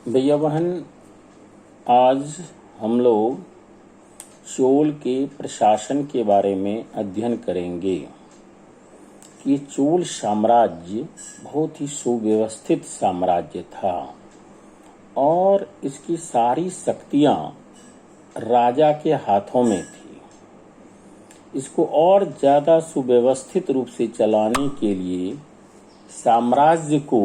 भैया बहन, आज हम लोग चोल के प्रशासन के बारे में अध्ययन करेंगे कि चोल साम्राज्य बहुत ही सुव्यवस्थित साम्राज्य था और इसकी सारी शक्तियां राजा के हाथों में थी। इसको और ज़्यादा सुव्यवस्थित रूप से चलाने के लिए साम्राज्य को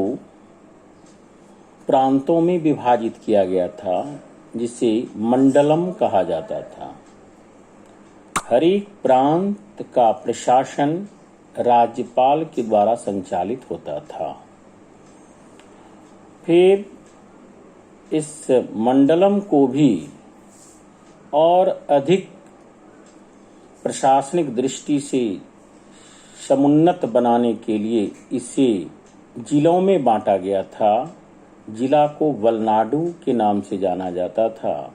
प्रांतों में विभाजित किया गया था, जिसे मंडलम कहा जाता था। हर एक प्रांत का प्रशासन राज्यपाल के द्वारा संचालित होता था। फिर इस मंडलम को भी और अधिक प्रशासनिक दृष्टि से समुन्नत बनाने के लिए इसे जिलों में बांटा गया था। जिला को वलनाडु के नाम से जाना जाता था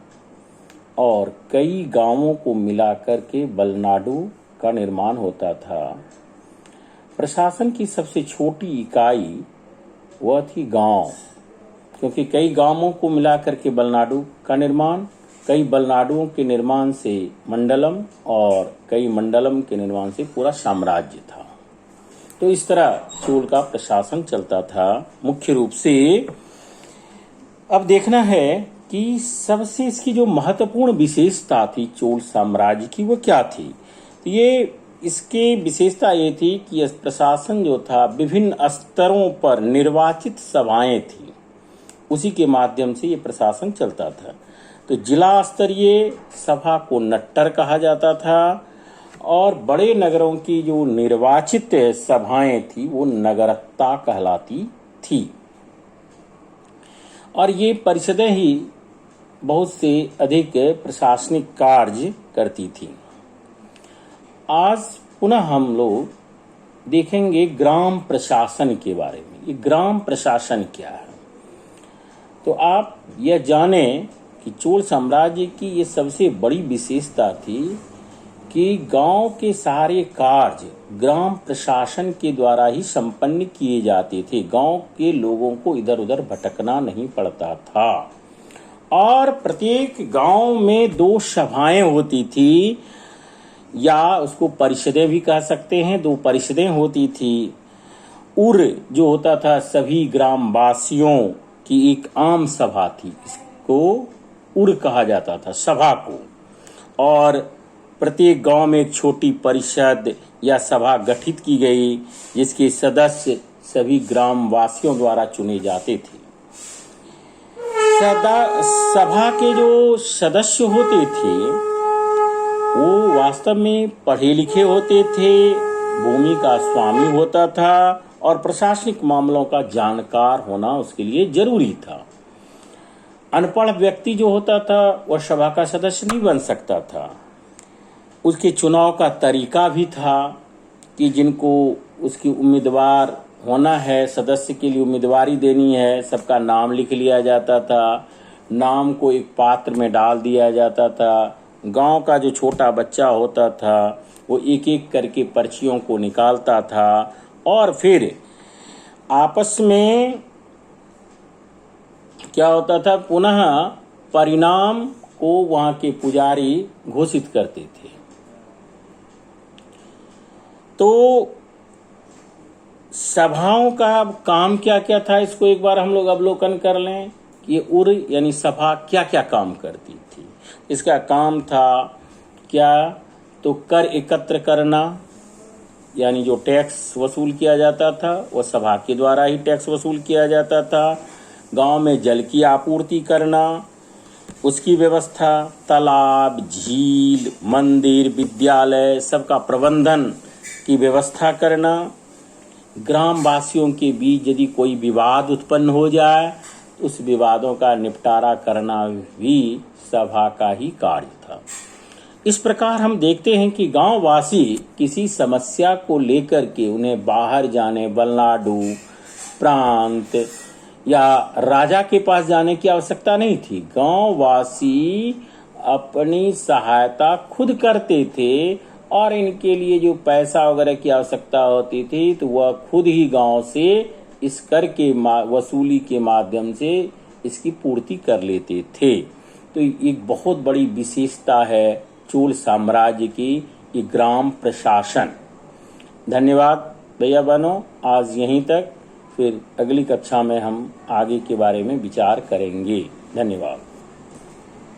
और कई गांवों को मिलाकर के वलनाडु का निर्माण होता था। प्रशासन की सबसे छोटी इकाई वह थी गांव, क्योंकि कई गांवों को मिलाकर के वलनाडु का निर्माण, कई वलनाडुओं के निर्माण से मंडलम और कई मंडलम के निर्माण से पूरा साम्राज्य था। तो इस तरह चोल का प्रशासन चलता था मुख्य रूप से। अब देखना है कि सबसे इसकी जो महत्वपूर्ण विशेषता थी चोल साम्राज्य की, वो क्या थी। तो ये इसके विशेषता ये थी कि यह प्रशासन जो था विभिन्न स्तरों पर निर्वाचित सभाएं थी, उसी के माध्यम से ये प्रशासन चलता था। तो जिला स्तरीय सभा को नट्टर कहा जाता था और बड़े नगरों की जो निर्वाचित सभाएं थी वो नगरत्ता कहलाती थी। और ये परिषदें ही बहुत से अधिक प्रशासनिक कार्य करती थी। आज पुनः हम लोग देखेंगे ग्राम प्रशासन के बारे में। ये ग्राम प्रशासन क्या है, तो आप यह जानें कि चोल साम्राज्य की ये सबसे बड़ी विशेषता थी कि गांव के सारे कार्य ग्राम प्रशासन के द्वारा ही संपन्न किए जाते थे। गांव के लोगों को इधर उधर भटकना नहीं पड़ता था और प्रत्येक गांव में 2 सभाएं होती थी, या उसको परिषदें भी कह सकते हैं। 2 परिषदें होती थी। उर जो होता था सभी ग्रामवासियों की एक आम सभा थी, इसको उर कहा जाता था सभा को। और प्रत्येक गांव में एक छोटी परिषद या सभा गठित की गई, जिसके सदस्य सभी ग्रामवासियों द्वारा चुने जाते थे। सभा के जो सदस्य होते थे वो वास्तव में पढ़े लिखे होते थे, भूमि का स्वामी होता था और प्रशासनिक मामलों का जानकार होना उसके लिए जरूरी था। अनपढ़ व्यक्ति जो होता था वह सभा का सदस्य नहीं बन सकता था। उसके चुनाव का तरीका भी था कि जिनको उसकी उम्मीदवार होना है, सदस्य के लिए उम्मीदवारी देनी है, सबका नाम लिख लिया जाता था। नाम को एक पात्र में डाल दिया जाता था। गांव का जो छोटा बच्चा होता था वो एक एक करके पर्चियों को निकालता था और फिर आपस में क्या होता था, पुनः परिणाम को वहां के पुजारी घोषित करते थे। तो सभाओं का काम क्या क्या था, इसको एक बार हम लोग अवलोकन कर लें कि ये उर यानी सभा क्या क्या काम करती थी। इसका काम था क्या, तो कर एकत्र करना, यानी जो टैक्स वसूल किया जाता था वह सभा के द्वारा ही टैक्स वसूल किया जाता था। गांव में जल की आपूर्ति करना, उसकी व्यवस्था, तालाब, झील, मंदिर, विद्यालय सबका प्रबंधन की व्यवस्था करना। ग्रामवासियों के बीच यदि कोई विवाद उत्पन्न हो जाए तो उस विवादों का निपटारा करना भी सभा का ही कार्य था। इस प्रकार हम देखते हैं कि गांववासी किसी समस्या को लेकर के उन्हें बाहर जाने, वलनाडु प्रांत या राजा के पास जाने की आवश्यकता नहीं थी। गांववासी अपनी सहायता खुद करते थे और इनके लिए जो पैसा वगैरह की आवश्यकता होती थी तो वह खुद ही गांव से इस कर के वसूली के माध्यम से इसकी पूर्ति कर लेते थे। तो एक बहुत बड़ी विशेषता है चोल साम्राज्य की ये ग्राम प्रशासन। धन्यवाद भैया बहनों, आज यहीं तक। फिर अगली कक्षा में हम आगे के बारे में विचार करेंगे। धन्यवाद।